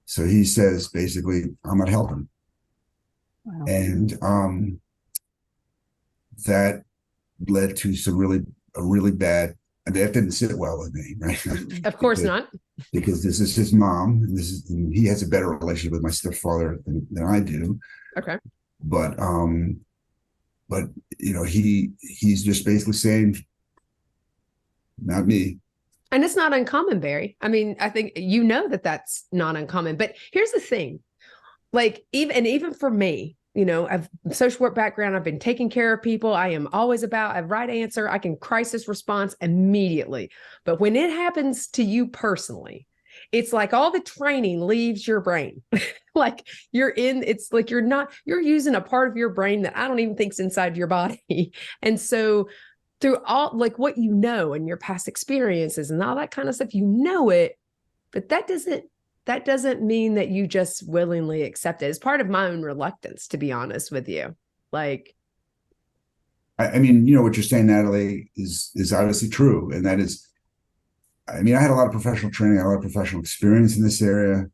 So he says, basically, I'm not helping. Wow. And that led to a really bad, and that didn't sit well with me, right? Of course not. Because this is his mom, and he has a better relationship with my stepfather than I do. Okay. But he's just basically saying, not me. And it's not uncommon, Barry. I mean, I think that's not uncommon. But here's the thing, like even for me, I've social work background. I've been taking care of people. I am always about a right answer. I can crisis response immediately. But when it happens to you personally, it's like all the training leaves your brain. Like it's like you're using a part of your brain that I don't even think's inside your body. And so through all, like what and your past experiences and all that kind of stuff, it, but that doesn't mean that you just willingly accept it. It's part of my own reluctance, to be honest with you. Like, I mean, what you're saying, Natalie, is obviously true. And that is, I mean, I had a lot of professional training, a lot of professional experience in this area,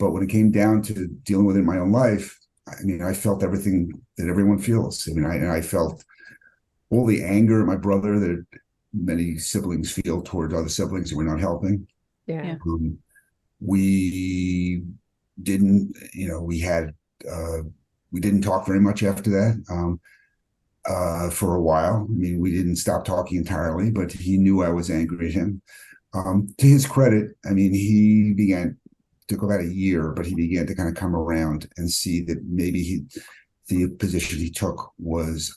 but when it came down to dealing with it in my own life, I mean, I felt everything that everyone feels. I mean, I felt all the anger at my brother that many siblings feel towards other siblings who were not helping. Yeah. We didn't, we didn't talk very much after that for a while. I mean, we didn't stop talking entirely, but he knew I was angry at him. To his credit, I mean, took about a year, but he began to kind of come around and see that maybe the position he took was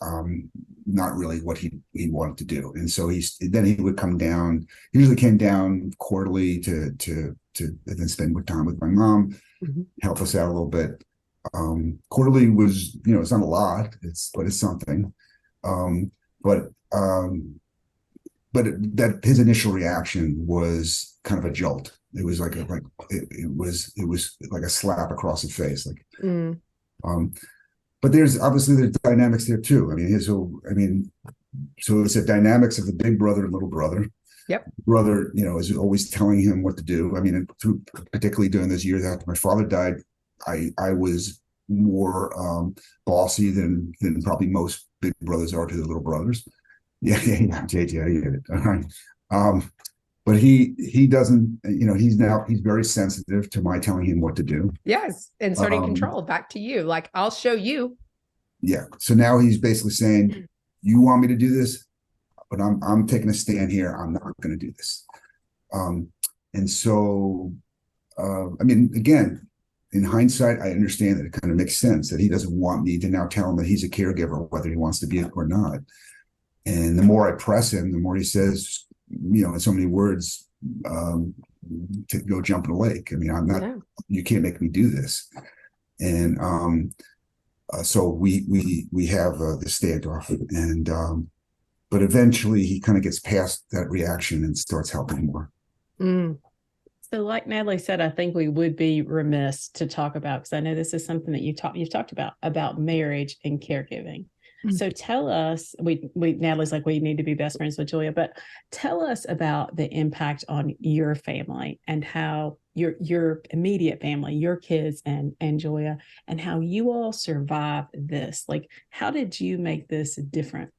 not really what he wanted to do. And so then he would come down, usually came down quarterly to and then spend more time with my mom, help us out a little bit. Quarterly was, it's not a lot, but it's something. But that his initial reaction was kind of a jolt. It was like it was like a slap across the face. But there's dynamics there too. I mean, so it's the dynamics of the big brother and little brother. Yep. Brother, is always telling him what to do. I mean, particularly during those years after my father died, I was more bossy than probably most big brothers are to their little brothers. Yeah, JJ, I get it. All right. But he doesn't, he's very sensitive to my telling him what to do. Yes. Inserting control back to you. Like, I'll show you. Yeah. So now he's basically saying, you want me to do this, but I'm taking a stand here. I'm not going to do this. And so, I mean, again, in hindsight, I understand that it kind of makes sense that he doesn't want me to now tell him that he's a caregiver, whether he wants to be it or not. And the more I press him, the more he says, in so many words, to go jump in a lake. I mean, I'm not, you can't make me do this. And so we have the standoff, and but eventually he kind of gets past that reaction and starts helping more. So like Natalie said, I think we would be remiss to talk about, because I know this is something that you've talked about marriage and caregiving. So tell us, Natalie's like, we need to be best friends with Julia, but tell us about the impact on your family and how your immediate family, your kids and Julia, and how you all survived this. Like, how did you make this different?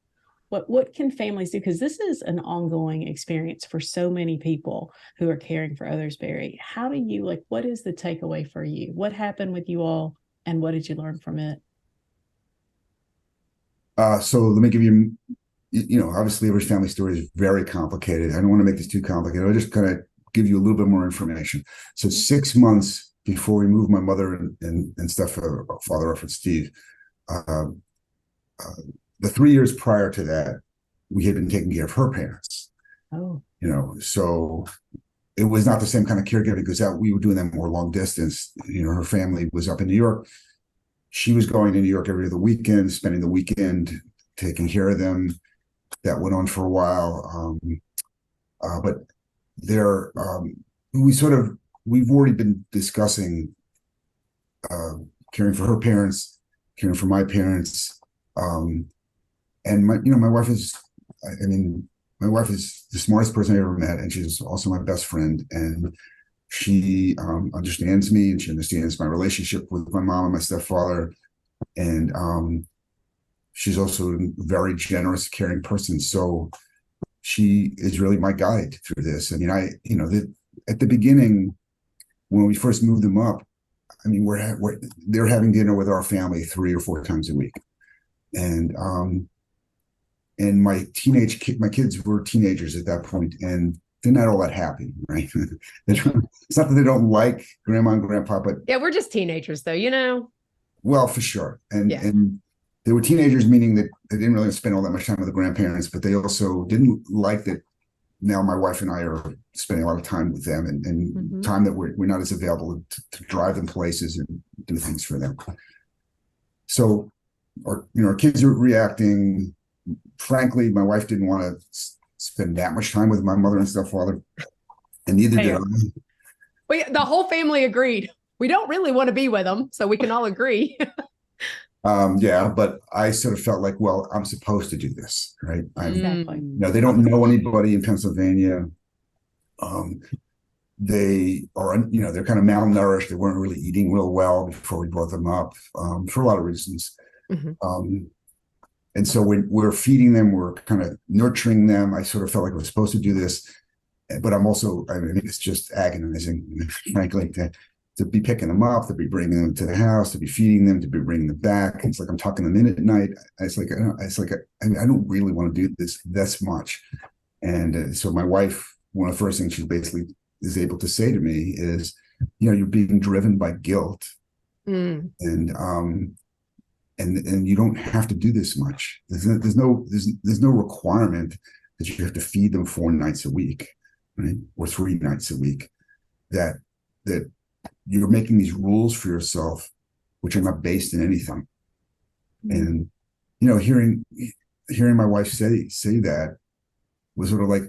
what can families do? Because this is an ongoing experience for so many people who are caring for others, Barry. How do you, like, what is the takeaway for you? What happened with you all, and what did you learn from it? So let me give you, obviously every family story is very complicated. I don't want to make this too complicated. I'll just kind of give you a little bit more information. So 6 months before we moved my mother and stepfather off with Steve, uh, the 3 years prior to that, we had been taking care of her parents. Oh. So it was not the same kind of caregiving because we were doing them more long distance. Her family was up in New York. She was going to New York every other weekend, spending the weekend taking care of them. That went on for a while. But we've already been discussing caring for her parents, caring for my parents. And my wife is, my wife is the smartest person I ever met, and she's also my best friend. And she understands me, and she understands my relationship with my mom and my stepfather. And she's also a very generous, caring person. So she is really my guide through this. At the beginning, when we first moved them up, they're having dinner with our family 3 or 4 times a week. And my kids were teenagers at that point, and they're not all that happy, right? It's not that they don't like grandma and grandpa, but yeah, we're just teenagers, though, Well, for sure, and they were teenagers, meaning that they didn't really spend all that much time with the grandparents, but they also didn't like that. Now my wife and I are spending a lot of time with them, and time that we're not as available to drive them places and do things for them. So, our kids are reacting. Frankly, my wife didn't want to spend that much time with my mother and stepfather, and neither did I. The whole family agreed. We don't really want to be with them, so we can all agree. But I sort of felt like, well, I'm supposed to do this, right? Exactly. They don't know anybody in Pennsylvania. They are, they're kind of malnourished. They weren't really eating real well before we brought them up, for a lot of reasons. And so when we're feeding them, we're kind of nurturing them. I sort of felt like I was supposed to do this, but I'm also, it's just agonizing, frankly, to be picking them up, to be bringing them to the house, to be feeding them, to be bringing them back. It's like I'm tucking them in at night. I don't really want to do this much. And so my wife, one of the first things she basically is able to say to me is, you're being driven by guilt, and you don't have to do this much. There's no requirement that you have to feed them 4 nights a week, right, or 3 nights a week. That you're making these rules for yourself, which are not based in anything. And hearing my wife say that was sort of like,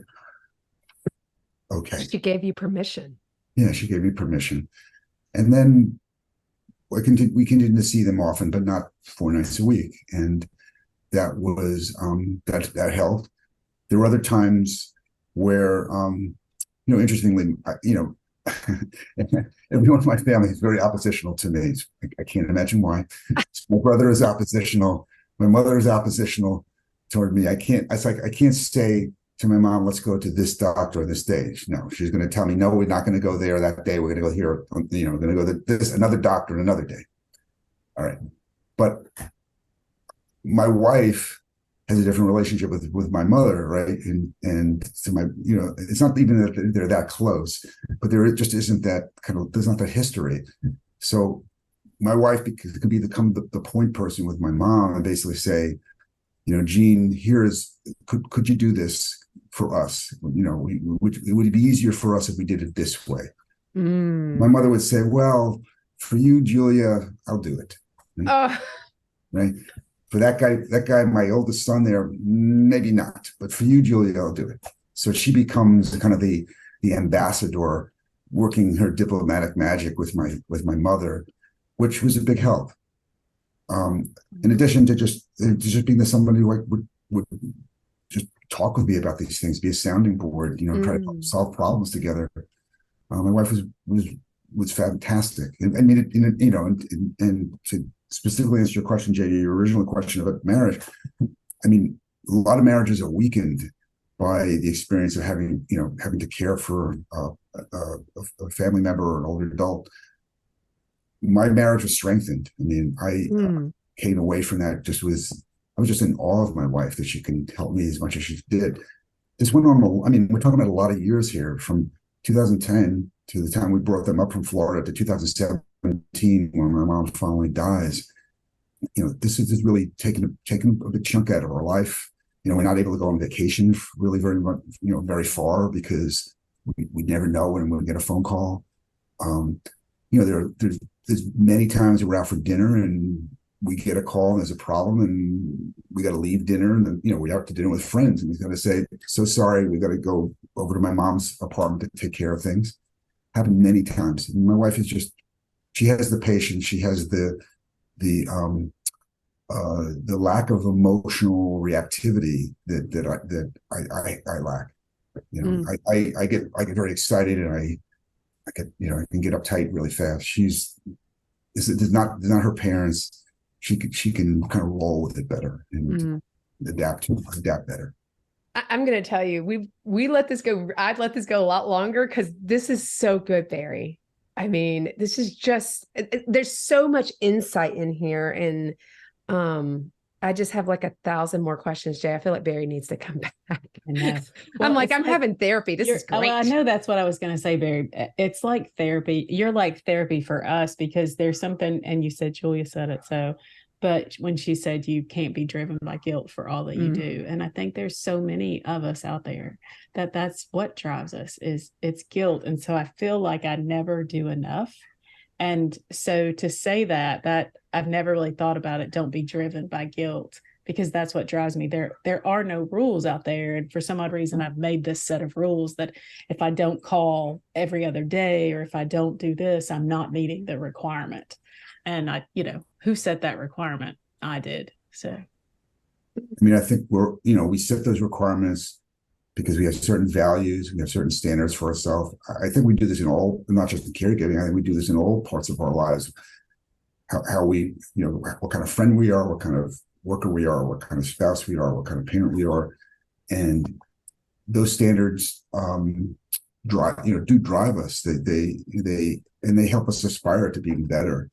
okay. She gave you permission. Yeah, she gave me permission. And then we continued to see them often, but not 4 nights a week. And that was that helped. There were other times where interestingly, everyone in my family is very oppositional to me. I can't imagine why. My brother is oppositional. My mother is oppositional toward me. I can't say to my mom, let's go to this doctor on this day. No, she's going to tell me, no, we're not going to go there that day. We're going to go here. We're going to go to this another doctor another day. All right. But my wife has a different relationship with my mother, right? And so it's not even that they're that close, but there just isn't that there's not that history. So my wife could become the point person with my mom and basically say, Gene, could you do this for us? It would be easier for us if we did it this way. My mother would say, well, for you, Julia, I'll do it. Right? For that guy, my oldest son there, maybe not. But for you, Julia, I'll do it. So she becomes kind of the ambassador, working her diplomatic magic with my mother, which was a big help. In addition to just being somebody who would just talk with me about these things, be a sounding board, try to solve problems together. My wife was fantastic. And to specifically answer your question, JD, your original question about marriage, lot of marriages are weakened by the experience of having to care for a family member or an older adult. My marriage was strengthened. I mean, I came away from that I was just in awe of my wife, that she can help me as much as she did. This went on, I mean, we're talking about a lot of years here, from 2010 to the time we brought them up from Florida to 2017, when my mom finally dies. This is really taking a big chunk out of our life. We're not able to go on vacation really very much, very far, because we never know when we'll get a phone call. There's many times we're out for dinner and we get a call and there's a problem and we got to leave dinner, and then, we're out to dinner with friends and we've got to say, so sorry, we got to go over to my mom's apartment to take care of things. Happened many times. And my wife is she has the patience. She has the lack of emotional reactivity that I lack. I get very excited, and I can get uptight really fast. This is not her parents. She can kind of roll with it better and adapt better. I'm going to tell you, we let this go. I'd let this go a lot longer, because this is so good, Barry. I mean, this is there's so much insight in here. And I just have like 1,000 more questions, Jay. I feel like Barry needs to come back. I know. Well, I'm having therapy. This is great. I know that's what I was going to say, Barry. It's like therapy. You're like therapy for us, because there's something, and you said, Julia said it. But when she said you can't be driven by guilt for all that you do. And I think there's so many of us out there that's what drives us, is it's guilt. And so I feel like I never do enough. And so to say that I've never really thought about it, don't be driven by guilt, because that's what drives me. There are no rules out there. And for some odd reason, I've made this set of rules that if I don't call every other day, or if I don't do this, I'm not meeting the requirement. And who set that requirement? I did. So, I mean, I think we set those requirements because we have certain values, we have certain standards for ourselves. I think we do this in all, not just in caregiving. I think we do this in all parts of our lives. How we, what kind of friend we are, what kind of worker we are, what kind of spouse we are, what kind of parent we are, and those standards drive us. They help us aspire to being better.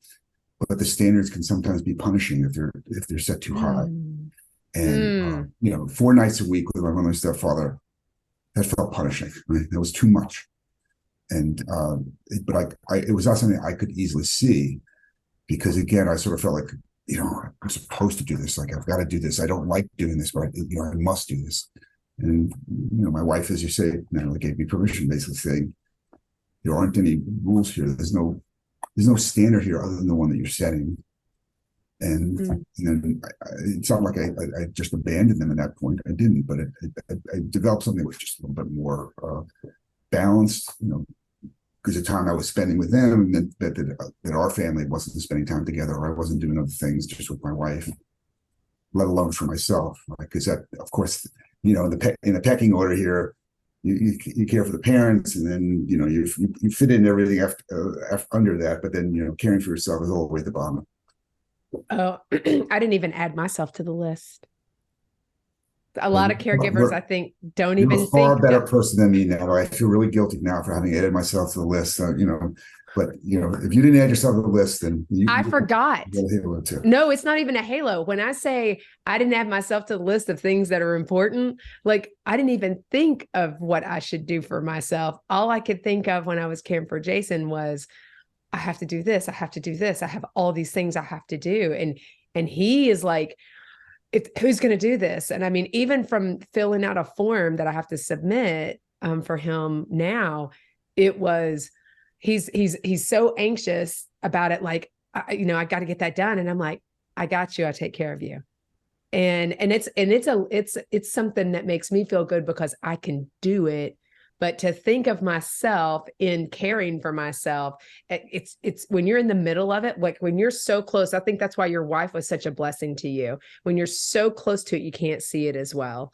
But the standards can sometimes be punishing if they're set too high. And 4 nights a week with my mother and stepfather, that felt punishing. Right? That was too much. And but it was not something I could easily see, because again, I sort of felt like I'm supposed to do this. Like, I've got to do this. I don't like doing this, but I must do this. And my wife, as you say, gave me permission, basically saying, there aren't any rules here. There's no standard here other than the one that you're setting. And then it's not like I just abandoned them at that point. I didn't, but I developed something that was just a little bit more balanced, because the time I was spending with them, that our family wasn't spending time together, or I wasn't doing other things just with my wife, let alone for myself. Because that, of course, in the pecking order here, you care for the parents, and then you fit in everything after under that, but then caring for yourself is all the way at the bottom. Oh, I didn't even add myself to the list. A lot of caregivers, I think, don't even think. You're a far better person than me now. I feel really guilty now for having added myself to the list. But if you didn't add yourself to the list, then I forgot. No, it's not even a halo. When I say I didn't add myself to the list of things that are important, like, I didn't even think of what I should do for myself. All I could think of when I was caring for Jason was, I have to do this. I have to do this. I have all these things I have to do. And he is like, who's going to do this? And I mean, even from filling out a form that I have to submit for him now, it was, he's so anxious about it. Like, I got to get that done. And I'm like, I got you. I take care of you. And it's something that makes me feel good because I can do it. But to think of myself in caring for myself, it's when you're in the middle of it, like when you're so close. I think that's why your wife was such a blessing to you. When you're so close to it, you can't see it as well.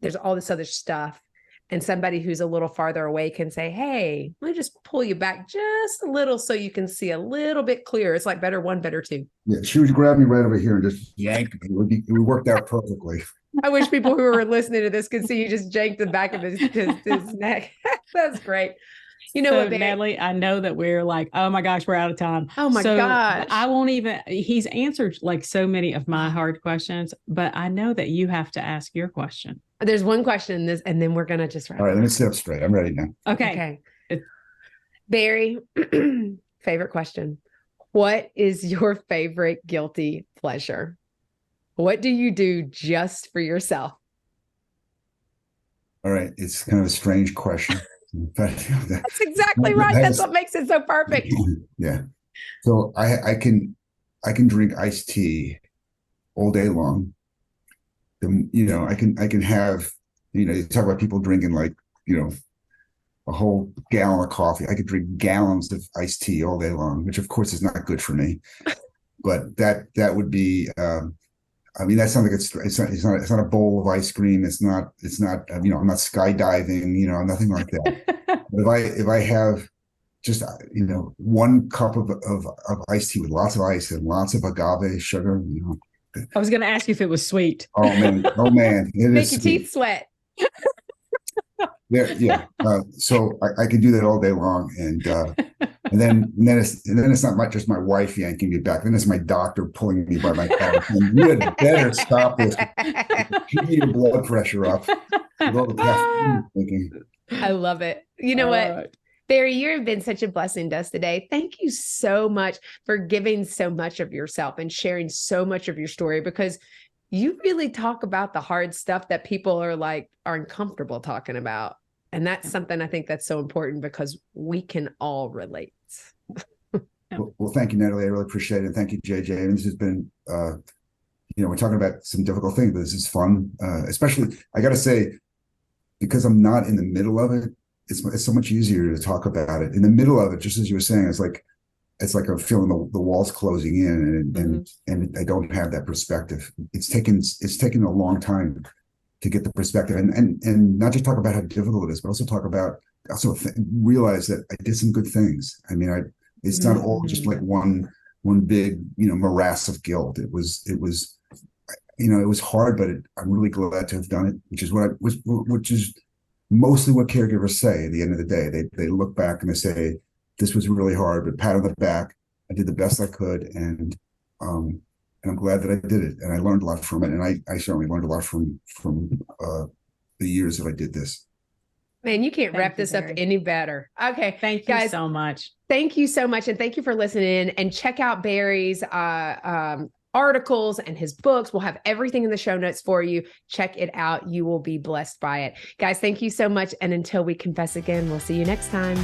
There's all this other stuff. And somebody who's a little farther away can say, hey, let me just pull you back just a little so you can see a little bit clearer. It's like better one, better two. Yeah, she would grab me right over here and just yank me. It worked out perfectly. I wish people who were listening to this could see you just jank the back of his neck. That's great. You know so, what, Barry? Natalie, I know that we're like, oh my gosh, we're out of time. Oh my gosh. I won't even, he's answered like so many of my hard questions, but I know that you have to ask your question. There's one question in this, and then we're going to just wrap. All right, let me sit up straight. I'm ready now. Okay. Barry, favorite question. What is your favorite guilty pleasure? What do you do just for yourself? All right. It's kind of a strange question. That's exactly right. That's what makes it so perfect. Yeah. So I can drink iced tea all day long. I can have, you talk about people drinking like, a whole gallon of coffee. I could drink gallons of iced tea all day long, which of course is not good for me. But that would be, that's something it's not a bowl of ice cream. It's not, I'm not skydiving, nothing like that. But if I have just, one cup of iced tea with lots of ice and lots of agave sugar, I was going to ask you if it was sweet. Oh man. It Make is your sweet. teeth sweat. Yeah. So I can do that all day long. And then it's not just my wife yanking me back. Then it's my doctor pulling me by my collar. You had better stop this. Keep your blood pressure up. With all the caffeine. I love it. You know what? Right. Barry, you have been such a blessing to us today. Thank you so much for giving so much of yourself and sharing so much of your story, because you really talk about the hard stuff that people are uncomfortable talking about. And that's something I think that's so important, because we can all relate. Well, thank you, Natalie. I really appreciate it. And thank you, JJ. And this has been, we're talking about some difficult things, but this is fun. Especially, I got to say, because I'm not in the middle of it, it's so much easier to talk about it. In the middle of it, just as you were saying, it's like I'm feeling the walls closing in, and I don't have that perspective. It's taken a long time to get the perspective, and not just talk about how difficult it is, but also realize that I did some good things. I mean, it's not all just like one big morass of guilt. It was hard, but I'm really glad to have done it, which is mostly what caregivers say at the end of the day. They look back and they say, this was really hard, but pat on the back. I did the best I could. And I'm glad that I did it. And I learned a lot from it. And I certainly learned a lot from the years that I did this. Man, you can't wrap this up any better. Okay. Thank you so much. Thank you so much. And thank you for listening, and check out Barry's articles and his books. We'll have everything in the show notes for you. Check it out. You will be blessed by it. Guys, thank you so much. And until we confess again, we'll see you next time.